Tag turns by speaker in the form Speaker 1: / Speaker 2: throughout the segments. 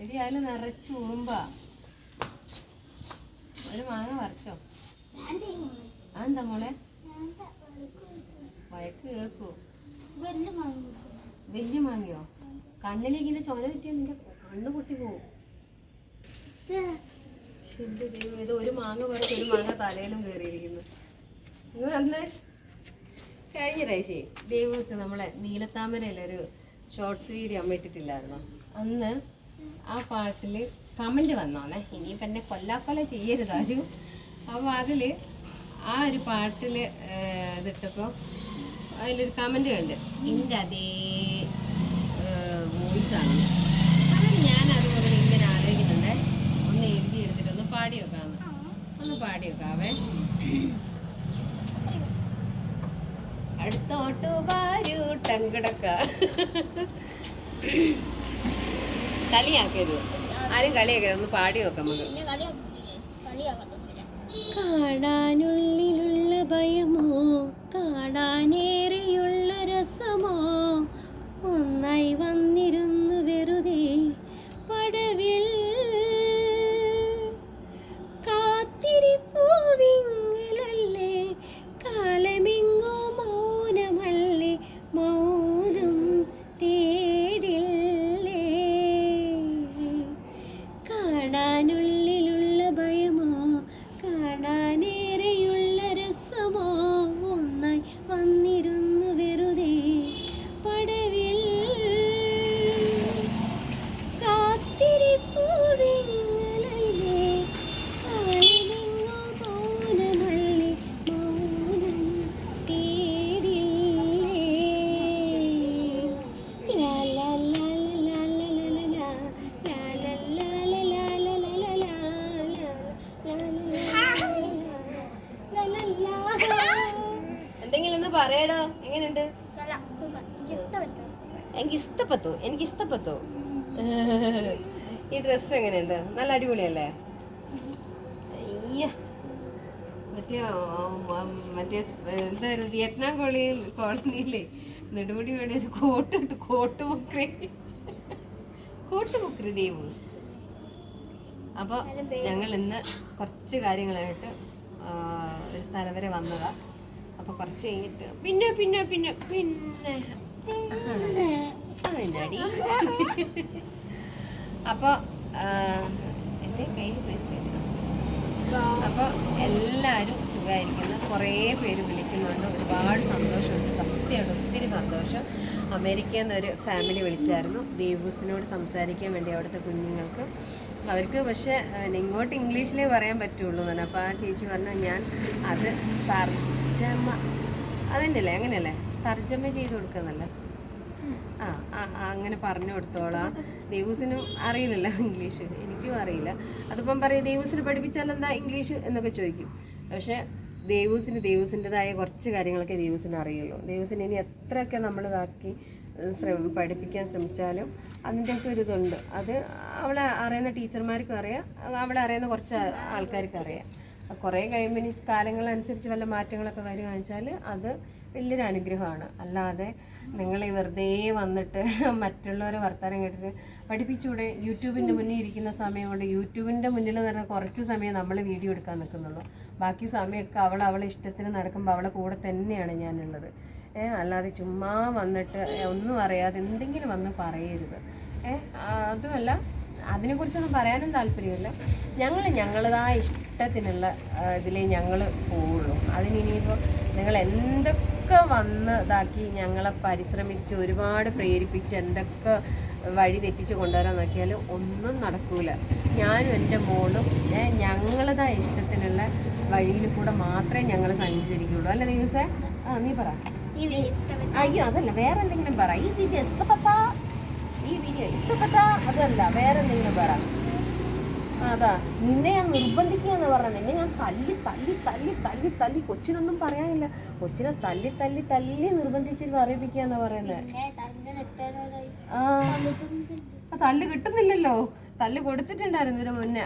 Speaker 1: എടി അതിൽ നിറച്ച് ഉറുമ്പാ. ഒരു മാങ്ങ പറിച്ചോ. അതെന്താ മോളെ? വയക്ക് കേക്കൂ. വലിയ മാങ്ങയോ? കണ്ണിലേക്ക് ഇങ്ങനെ ചോര കിട്ടിയാൽ നിന്റെ കണ്ണ് പൊട്ടി പോവും. ഏതോ ഒരു മാങ്ങ പറിച്ച് ഒരു മാങ്ങ തലയിലും കയറിയിരിക്കുന്നു. നിങ്ങൾ അന്ന് കഴിഞ്ഞ പ്രാവശ്യേ ദേവൂസ് നമ്മളെ നീലത്താമരയിലൊരു ഷോർട്സ് വീഡിയോ അമ്മ ഇട്ടിട്ടില്ലായിരുന്നോ? അന്ന് ആ പാട്ടിൽ കമൻറ്റ് വന്നോന്നേ, ഇനിയിപ്പം എന്നെ കൊല്ലാക്കൊല ചെയ്യരുതാരും. അപ്പോൾ അതിൽ ആ ഒരു പാട്ടിൽ ഇതിട്ടപ്പോൾ അതിലൊരു കമൻറ്റ് കണ്ട് എൻ്റെ അതേ വോയിസാണ്. അങ്ങനെ ഞാൻ അതുപോലെ ഇങ്ങനെ ആലോചിക്കുന്നുണ്ട്, ഒന്ന് എഴുതി എടുത്തിട്ട് ഒന്ന് പാടി വെക്കാമെന്ന്. ഒന്ന് പാടി വെക്കാവേ. അടുത്തോട്ട് വാരൂട്ടം കിടക്ക. കളിയാക്കരുത്, ആരും കളിയാക്കരുത്. ഒന്ന് പാടി വെക്കാം നമുക്ക്. കാണാനുള്ളിലുള്ള ഭയമോ കാണാനേറെയുള്ള രസമോ ഒന്നായി വന്നിരുന്നു വെറുതെ പടവിൽ കാത്തിരിപ്പൂവിങ്ങലല്ലേ കാലമെങ്ങോ മൗനമല്ലേ മൗനം തേടില്ലേ കാണാനുള്ളിലുള്ള ഭയമോ കാണാനേറെയുള്ള രസമോ ഒന്നായി വന്നിരുന്നു വെറുതെ പടവിൽ കാത്തിരിപ്പൂവിങ്ങലല്ലേ കാലമെങ്ങോ മൗനമല്ലേ മൗനം തേടില്ലേ ലാ ലാ ലാ ലാ ലാ ലാ ലാ ലാ ലാ ലാ ലാ ലാ ലാ ലാ ലാ ലാ. എന്തെങ്കിലും ഒന്ന് പറയടോ, എങ്ങനെയുണ്ട്? എനിക്ക് ഇഷ്ടപ്പെട്ടു. ഈ ഡ്രസ്സ് എങ്ങനെയുണ്ട്? നല്ല അടിപൊളിയല്ലേ? മറ്റേ എന്തായിരുന്നു വിയറ്റ്നാം കോളനിയില്ലേ നെടുമുടി വേണ ഒരു കോട്ടുമുക്രി ദേവൂസ്. അപ്പോൾ ഞങ്ങൾ ഇന്ന് കുറച്ച് കാര്യങ്ങളായിട്ട് ഒരു സ്ഥലം വരെ വന്നതാ. അപ്പോൾ കുറച്ച് കഴിഞ്ഞിട്ട് പിന്നെ അടി. അപ്പോൾ എൻ്റെ കയ്യിൽ പൈസ. അപ്പോൾ എല്ലാവരും സുഖമായിരിക്കുന്നു. കുറേ പേര് വിളിക്കുന്നുണ്ട്, ഒരുപാട് സന്തോഷമുണ്ട്. സത്യമാണ്, ഒത്തിരി സന്തോഷം. അമേരിക്കയിൽ നിന്നൊരു ഫാമിലി വിളിച്ചായിരുന്നു ദേവൂസിനോട് സംസാരിക്കാൻ വേണ്ടി, അവിടുത്തെ കുഞ്ഞുങ്ങൾക്ക്. അവർക്ക് പക്ഷേ ഇങ്ങോട്ട് ഇംഗ്ലീഷിലേ പറയാൻ പറ്റുള്ളൂ എന്നാണ്. അപ്പോൾ ആ ചേച്ചി പറഞ്ഞു ഞാൻ അത് അതന്നെയല്ലേ, അങ്ങനെയല്ലേ തർജ്ജമ ചെയ്ത് കൊടുക്കുന്നല്ലേ? അങ്ങനെ പറഞ്ഞു കൊടുത്തോളാം. ദേവൂസിനും അറിയില്ലല്ലോ ഇംഗ്ലീഷ്, എനിക്കും അറിയില്ല. അതിപ്പം പറയും ദേവൂസിന് പഠിപ്പിച്ചാലെന്താ ഇംഗ്ലീഷ് എന്നൊക്കെ ചോദിക്കും. പക്ഷേ ദേവൂസിൻ്റെതായ കുറച്ച് കാര്യങ്ങളൊക്കെ ദേവൂസിന് അറിയുള്ളൂ. ദേവൂസിന് ഇനി എത്രയൊക്കെ നമ്മളിതാക്കി പഠിപ്പിക്കാൻ ശ്രമിച്ചാലും അതിൻ്റെയൊക്കെ ഒരു ഇതുണ്ട്. അത് അവളെ അറിയുന്ന ടീച്ചർമാർക്കും അറിയാം, അവളെ അറിയുന്ന കുറച്ച് ആൾക്കാർക്കും അറിയാം. കുറേ കഴിയുമ്പോൾ ഇനി കാലങ്ങളനുസരിച്ച് വല്ല മാറ്റങ്ങളൊക്കെ വരുകയെന്ന് വെച്ചാൽ അത് വലിയൊരു അനുഗ്രഹമാണ്. അല്ലാതെ നിങ്ങൾ വെറുതെ വന്നിട്ട് മറ്റുള്ളവരെ വർത്തമാനം കേട്ടിട്ട് പഠിപ്പിച്ചൂടെ? യൂട്യൂബിൻ്റെ മുന്നിൽ ഇരിക്കുന്ന സമയം കൊണ്ട് യൂട്യൂബിൻ്റെ മുന്നിൽ തന്നെ കുറച്ച് സമയം നമ്മൾ വീഡിയോ എടുക്കാൻ നിൽക്കുന്നുള്ളൂ. ബാക്കി സമയമൊക്കെ അവളെ ഇഷ്ടത്തിന് നടക്കുമ്പോൾ അവളെ കൂടെ തന്നെയാണ് ഞാനുള്ളത്. അല്ലാതെ ചുമ്മാ വന്നിട്ട് ഒന്നും അറിയാതെ എന്തെങ്കിലും വന്ന് പറയരുത്. അതുമല്ല, അതിനെക്കുറിച്ചൊന്നും പറയാനും താല്പര്യമില്ല. ഞങ്ങളതായ ഇഷ്ടത്തിനുള്ള ഇതിലേ ഞങ്ങൾ പോവുള്ളൂ. അതിനിപ്പോൾ നിങ്ങൾ എന്തൊക്കെ വന്ന് ഇതാക്കി ഞങ്ങളെ പരിശ്രമിച്ച് ഒരുപാട് പ്രേരിപ്പിച്ച് എന്തൊക്കെ വഴി തെറ്റിച്ച് കൊണ്ടുവരാൻ നോക്കിയാലും ഒന്നും നടക്കൂല. ഞാനും എൻ്റെ മോളും ഞങ്ങളതായ ഇഷ്ടത്തിനുള്ള വഴിയിൽ കൂടെ മാത്രമേ ഞങ്ങൾ സഞ്ചരിക്കുള്ളൂ. അല്ല ദിവസേ? നീ പറ. അയ്യോ അതല്ല, വേറെ എന്തെങ്കിലും പറ. ഈ വീഡിയോ ഇഷ്ടപ്പെട്ട അതല്ല, വേറെ എന്തെങ്കിലും പറ. അതാ നിന്നെ ഞാൻ നിർബന്ധിക്കുക എന്ന് പറഞ്ഞത്. നിന്നെ ഞാൻ തല്ലി കൊച്ചിനൊന്നും പറയാനില്ല. കൊച്ചിനെ തല്ലി നിർബന്ധിച്ചിട്ട് പറയിപ്പിക്കുക എന്നാ പറയുന്നത്. തല്ല് കിട്ടുന്നില്ലല്ലോ. തല്ല് കൊടുത്തിട്ടുണ്ടായിരുന്നു ഇതിന് മുന്നേ.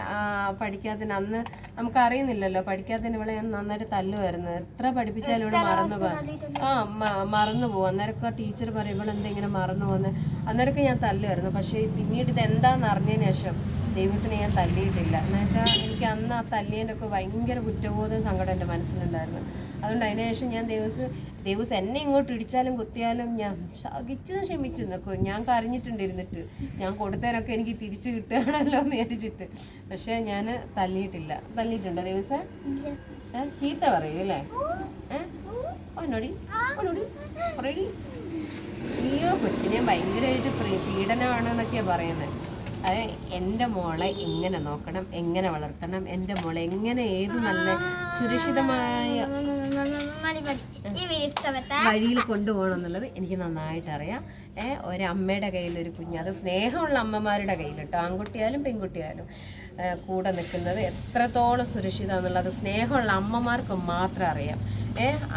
Speaker 1: പഠിക്കാത്തതിന് അന്ന് നമുക്ക് അറിയുന്നില്ലല്ലോ, പഠിക്കാത്തതിന് ഇവിടെ ഞാൻ നന്നായിട്ട് തല്ലുമായിരുന്നു. എത്ര പഠിപ്പിച്ചാലും ഇവിടെ മറന്നു പോകും. മറന്നു പോകും. അന്നേരമൊക്കെ ടീച്ചർ പറയും ഇവിടെ എന്താ ഇങ്ങനെ മറന്നു പോകുന്നത്. അന്നേരമൊക്കെ ഞാൻ തല്ലുമായിരുന്നു. പക്ഷേ പിന്നീട് ഇത് എന്താണെന്ന് അറിഞ്ഞതിന് ശേഷം ദേവൂസിനെ ഞാൻ തല്ലിയിട്ടില്ല. എന്ന് വെച്ചാൽ എനിക്ക് അന്ന് ആ തല്ലിയതിൻ്റെയൊക്കെ ഭയങ്കര കുറ്റബോധവും സങ്കടം എൻ്റെ മനസ്സിലുണ്ടായിരുന്നു. അതുകൊണ്ട് അതിനുശേഷം ഞാൻ ദേവൂസ് എന്നെ ഇങ്ങോട്ട് ഇടിച്ചാലും കുത്തിയാലും ഞാൻ സഹിച്ചു ക്ഷമിച്ചു നിൽക്കും. ഞാൻ കരഞ്ഞിട്ടുണ്ടിരുന്നിട്ട് ഞാൻ കൊടുത്തതിനൊക്കെ എനിക്ക് തിരിച്ചു കിട്ടുകയാണല്ലോ എന്ന് വിചാരിച്ചിട്ട്. പക്ഷേ ഞാൻ തല്ലിയിട്ടില്ല. തല്ലിയിട്ടുണ്ടോ ദേവൂസേ? ചീത്ത പറയൂ അല്ലേ? ഒന്നോടി പറയടി. അയ്യോ കൊച്ചിനെ ഭയങ്കരമായിട്ട് പീഡനമാണ് എന്നൊക്കെയാണ് പറയുന്നത്. അത് എൻ്റെ മോളെ എങ്ങനെ നോക്കണം, എങ്ങനെ വളർത്തണം, എൻ്റെ മോളെ എങ്ങനെ ഏത് നല്ല സുരക്ഷിതമായ വഴിയിൽ കൊണ്ടുപോകണം എന്നുള്ളത് എനിക്ക് നന്നായിട്ട് അറിയാം. ഒരമ്മയുടെ കയ്യിലൊരു കുഞ്ഞ്, അത് സ്നേഹമുള്ള അമ്മമാരുടെ കയ്യിൽ കേട്ടോ, ആൺകുട്ടിയായാലും പെൺകുട്ടിയായാലും കൂടെ നിൽക്കുന്നത് എത്രത്തോളം സുരക്ഷിതമാണെന്നുള്ളത് സ്നേഹമുള്ള അമ്മമാർക്ക് മാത്രം അറിയാം.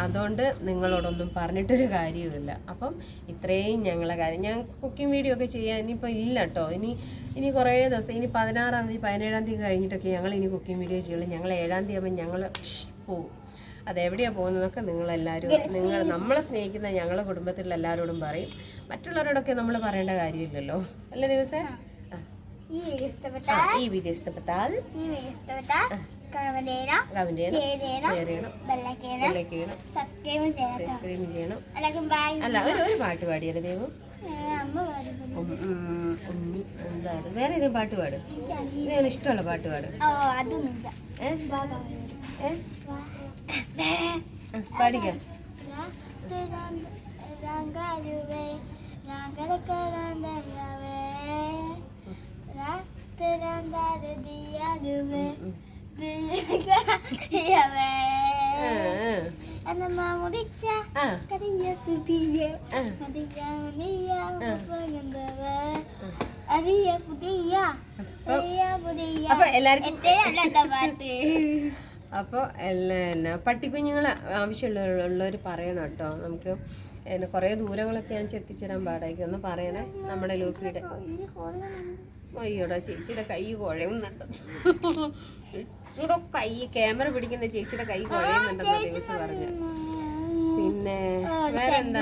Speaker 1: അതുകൊണ്ട് നിങ്ങളോടൊന്നും പറഞ്ഞിട്ടൊരു കാര്യവുമില്ല. അപ്പം ഇത്രയും ഞങ്ങളെ കാര്യം, ഞാൻ കുക്കിംഗ് വീഡിയോ ഒക്കെ ചെയ്യാൻ ഇനിയിപ്പോൾ ഇല്ല കേട്ടോ. ഇനി കുറേ ദിവസം, ഇനി 16-ാം തീയതി 17-ാം തീയതി കഴിഞ്ഞിട്ടൊക്കെ ഞങ്ങൾ ഇനി കുക്കിംഗ് വീഡിയോ ചെയ്യുള്ളൂ. ഞങ്ങൾ 7-ാം തീയതി ആകുമ്പോൾ ഞങ്ങൾ പോകും. അതെവിടെയാണ് പോകുന്നതൊക്കെ നിങ്ങളെല്ലാവരും, നമ്മളെ സ്നേഹിക്കുന്ന ഞങ്ങളുടെ കുടുംബത്തിലുള്ള എല്ലാവരോടും പറയും. മറ്റുള്ളവരോടൊക്കെ നമ്മൾ പറയേണ്ട കാര്യമില്ലല്ലോ അല്ലേ ദിവസേ? ഈ വീഡിയോ ഇഷ്ടപ്പെട്ടാൽ സബ്സ്ക്രൈബ് ചെയ്യണം. അല്ല ഒരു പാട്ട് പാടിയല്ലേ ദൈവം? എന്തായാലും വേറെ ഏതെങ്കിലും പാട്ട് പാട്, ഇതിന് ഇഷ്ടമുള്ള പാട്ട് പാട്. പാടിക്കാം. അപ്പോൾ പട്ടിക്കുഞ്ഞുങ്ങളെ ആവശ്യമുള്ളവർ പറയണം കേട്ടോ. നമുക്ക് കുറേ ദൂരങ്ങളൊക്കെ ഞാൻ എത്തിച്ചേരാൻ പാടായിരിക്കും. ഒന്ന് പറയണേ നമ്മുടെ ലൂപ്പിയുടെ. അയ്യോടാ ചേച്ചിയുടെ കൈ കുഴയുന്നുണ്ട്. കൈ ക്യാമറ പിടിക്കുന്ന ചേച്ചിയുടെ കൈ കുഴയുന്നുണ്ടെന്ന് ദിവസം പറഞ്ഞു. പിന്നെ വേറെ എന്താ?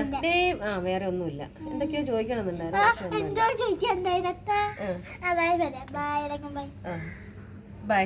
Speaker 1: വേറെ ഒന്നുമില്ല. എന്തൊക്കെയോ ചോദിക്കണമെന്നുണ്ടായിരുന്നു. ബൈ.